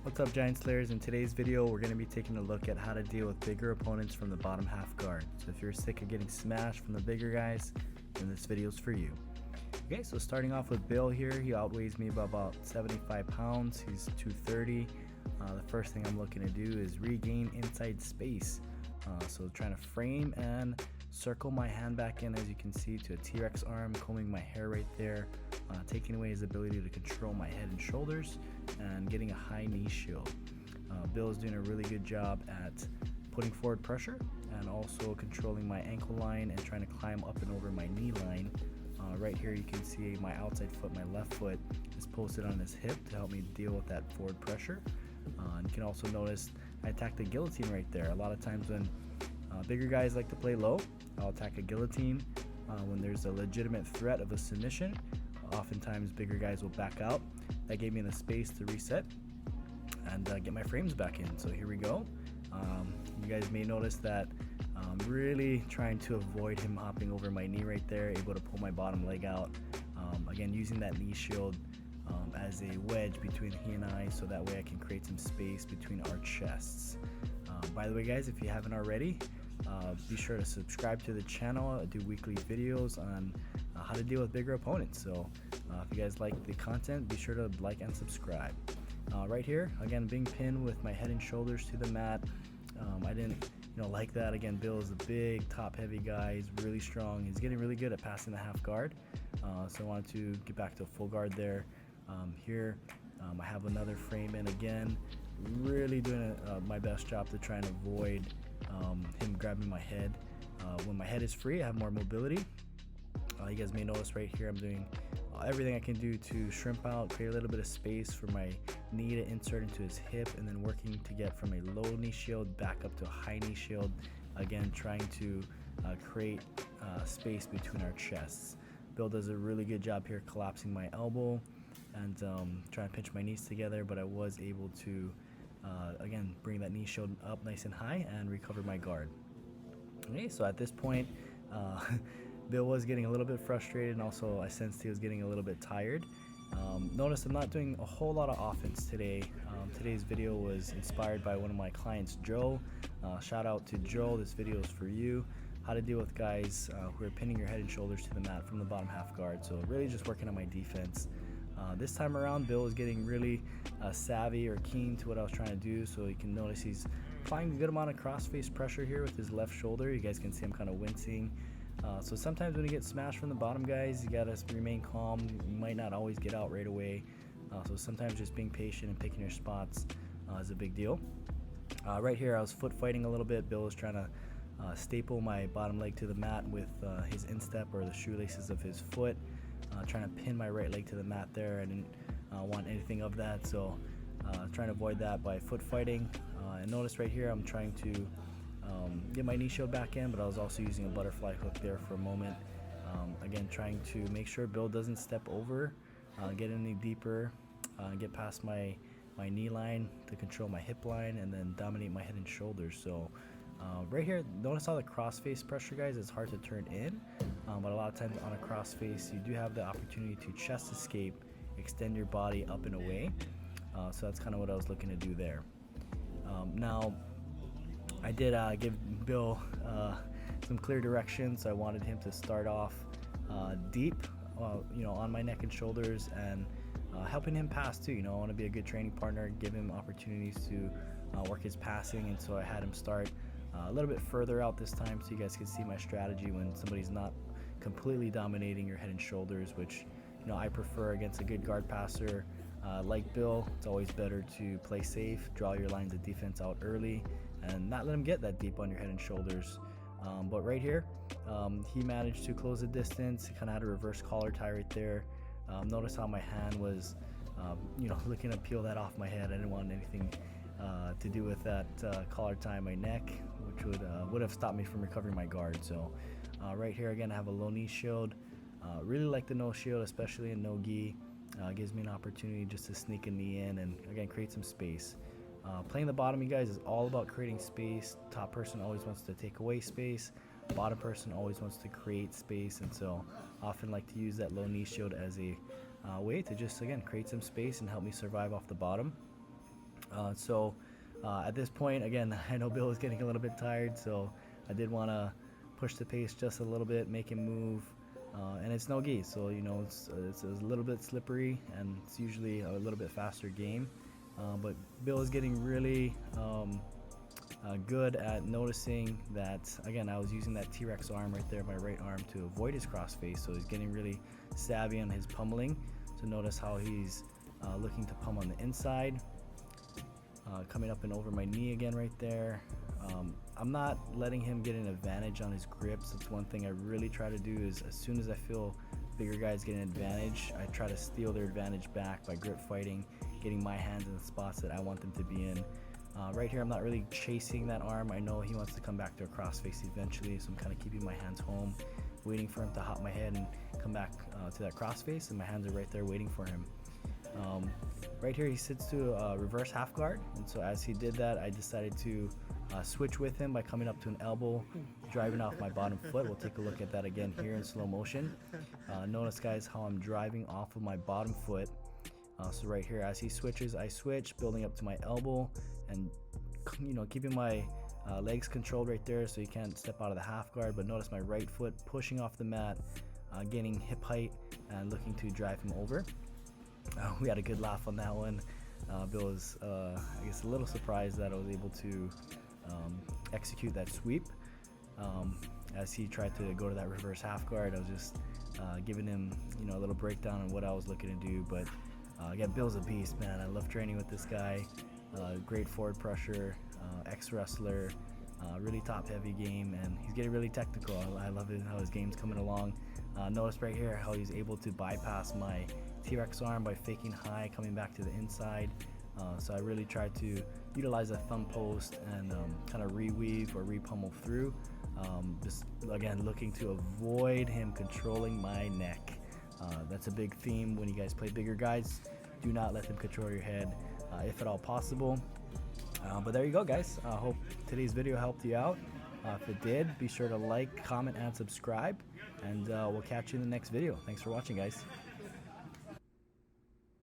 What's up, Giant Slayers? In today's video we're going to be taking a look at how to deal with bigger opponents from the bottom half guard. So if you're sick of getting smashed from the bigger guys, then this video is for you. Okay, so starting off with Bill here, he outweighs me by about 75 pounds. He's 230. The first thing I'm looking to do is regain inside space. So trying to frame and circle my hand back in, as you can see, to a T-Rex arm, combing my hair right there, taking away his ability to control my head and shoulders, and getting a high knee shield. Bill is doing a really good job at putting forward pressure and also controlling my ankle line and trying to climb up and over my knee line. Right here you can see my outside foot, my left foot, is posted on his hip to help me deal with that forward pressure. And you can also notice I attack the guillotine right there. A lot of times when bigger guys like to play low, I'll attack a guillotine. When there's a legitimate threat of a submission, oftentimes bigger guys will back out. That gave me the space to reset and get my frames back in. So here we go. You guys may notice that I'm really trying to avoid him hopping over my knee right there, able to pull my bottom leg out. Again, using that knee shield as a wedge between he and I, so that way I can create some space between our chests. By the way, guys, if you haven't already, be sure to subscribe to the channel. I do weekly videos on how to deal with bigger opponents. So if you guys like the content, be sure to like and subscribe. Right here, again, being pinned with my head and shoulders to the mat. I didn't like that. Again, Bill is a big top heavy guy. He's really strong. He's getting really good at passing the half guard. So I wanted to get back to a full guard there. Here I have another frame in again, really doing my best job to try and avoid him grabbing my head. When my head is free, I have more mobility. You guys may notice right here I'm doing everything I can do to shrimp out, create a little bit of space for my knee to insert into his hip, and then working to get from a low knee shield back up to a high knee shield. Again, trying to create space between our chests. Bill does a really good job here collapsing my elbow and trying to pinch my knees together, but I was able to again bring that knee shield up nice and high and recover my guard. Okay, so at this point Bill was getting a little bit frustrated, and also I sensed he was getting a little bit tired. Notice I'm not doing a whole lot of offense today. Today's video was inspired by one of my clients, Joe. Shout out to Joe, this video is for you. How to deal with guys who are pinning your head and shoulders to the mat from the bottom half guard. So really just working on my defense. This time around, Bill is getting really savvy or keen to what I was trying to do. So you can notice he's applying a good amount of cross-face pressure here with his left shoulder. You guys can see I'm kind of wincing. So sometimes when you get smashed from the bottom, guys, you gotta remain calm. You might not always get out right away. So sometimes just being patient and picking your spots is a big deal. Right here, I was foot fighting a little bit. Bill was trying to staple my bottom leg to the mat with his instep or the shoelaces of his foot, trying to pin my right leg to the mat there. I didn't want anything of that, so trying to avoid that by foot fighting. And notice right here, I'm trying to get my knee shield back in, but I was also using a butterfly hook there for a moment. Again, trying to make sure Bill doesn't step over, get any deeper, get past my knee line to control my hip line, and then dominate my head and shoulders. So right here, notice how the cross-face pressure, guys, is hard to turn in, but a lot of times on a cross-face, you do have the opportunity to chest escape, extend your body up and away. So that's kind of what I was looking to do there. Now, I did give Bill some clear directions. I wanted him to start off deep, on my neck and shoulders, and helping him pass too. I want to be a good training partner, give him opportunities to work his passing, and so I had him start a little bit further out this time, so you guys can see my strategy when somebody's not completely dominating your head and shoulders, which I prefer against a good guard passer like Bill. It's always better to play safe, draw your lines of defense out early, and not let him get that deep on your head and shoulders. But right here, he managed to close the distance. He kind of had a reverse collar tie right there. Notice how my hand was, looking to peel that off my head. I didn't want anything to do with that collar tie on my neck, which would have stopped me from recovering my guard. So right here, again, I have a low knee shield. Really like the no shield, especially in no gi. Gives me an opportunity just to sneak a knee in and, again, create some space. Playing the bottom, you guys, is all about creating space. Top person always wants to take away space. Bottom person always wants to create space, and so often like to use that low knee shield as a way to just, again, create some space and help me survive off the bottom. At this point, again, I know Bill is getting a little bit tired, so I did want to push the pace just a little bit, make him move. And it's no gi, so you know it's a little bit slippery, and it's usually a little bit faster game. But Bill is getting really good at noticing that. Again, I was using that T-Rex arm right there, my right arm, to avoid his crossface. So he's getting really savvy on his pummeling. So notice how he's looking to pummel on the inside, coming up and over my knee again right there. I'm not letting him get an advantage on his grips. That's one thing I really try to do, is as soon as I feel bigger guys get an advantage, I try to steal their advantage back by grip fighting, getting my hands in the spots that I want them to be in. Right here, I'm not really chasing that arm. I know he wants to come back to a crossface eventually, so I'm kind of keeping my hands home, waiting for him to hop my head and come back to that crossface, and my hands are right there waiting for him. Right here, he sits to a reverse half guard, and so as he did that, I decided to switch with him by coming up to an elbow, driving off my bottom foot. We'll take a look at that again here in slow motion. Notice, guys, how I'm driving off of my bottom foot. So right here, as he switches, I switch, building up to my elbow, and keeping my legs controlled right there so he can't step out of the half guard. But notice my right foot pushing off the mat, gaining hip height, and looking to drive him over. We had a good laugh on that one. Bill was, I guess, a little surprised that I was able to execute that sweep. As he tried to go to that reverse half guard, I was just giving him, a little breakdown on what I was looking to do. But again, Bill's a beast, man. I love training with this guy. Great forward pressure, ex-wrestler, really top-heavy game, and he's getting really technical. I love it how his game's coming along. Notice right here how he's able to bypass my T-Rex arm by faking high, coming back to the inside. So I really tried to utilize that thumb post and kind of reweave or repummel through. Just again looking to avoid him controlling my neck. That's a big theme when you guys play bigger guys. Do not let them control your head if at all possible. But there you go, guys. I hope today's video helped you out. If it did, be sure to like, comment, and subscribe. And we'll catch you in the next video. Thanks for watching, guys.